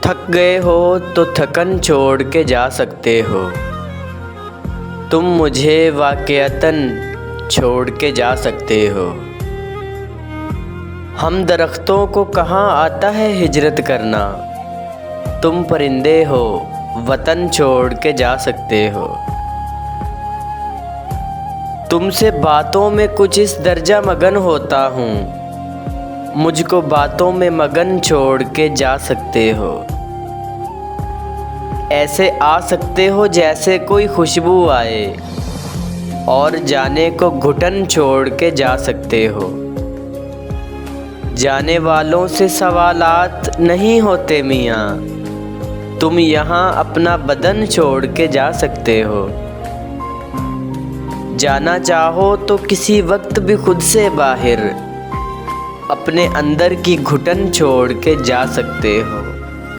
थक गए हो तो थकन छोड़ के जा सकते हो। तुम मुझे वाक़ईतन छोड़ के जा सकते हो। हम दरख्तों को कहाँ आता है हिजरत करना। तुम परिंदे हो वतन छोड़ के जा सकते हो। तुमसे बातों में कुछ इस दर्जा मगन होता हूँ, मुझको बातों में मगन छोड़ के जा सकते हो। ऐसे आ सकते हो जैसे कोई खुशबू आए, और जाने को घुटन छोड़ के जा सकते हो। जाने वालों से सवालात नहीं होते मियाँ, तुम यहाँ अपना बदन छोड़ के जा सकते हो। जाना चाहो तो किसी वक्त भी खुद से बाहर, अपने अंदर की घुटन छोड़ के जा सकते हो।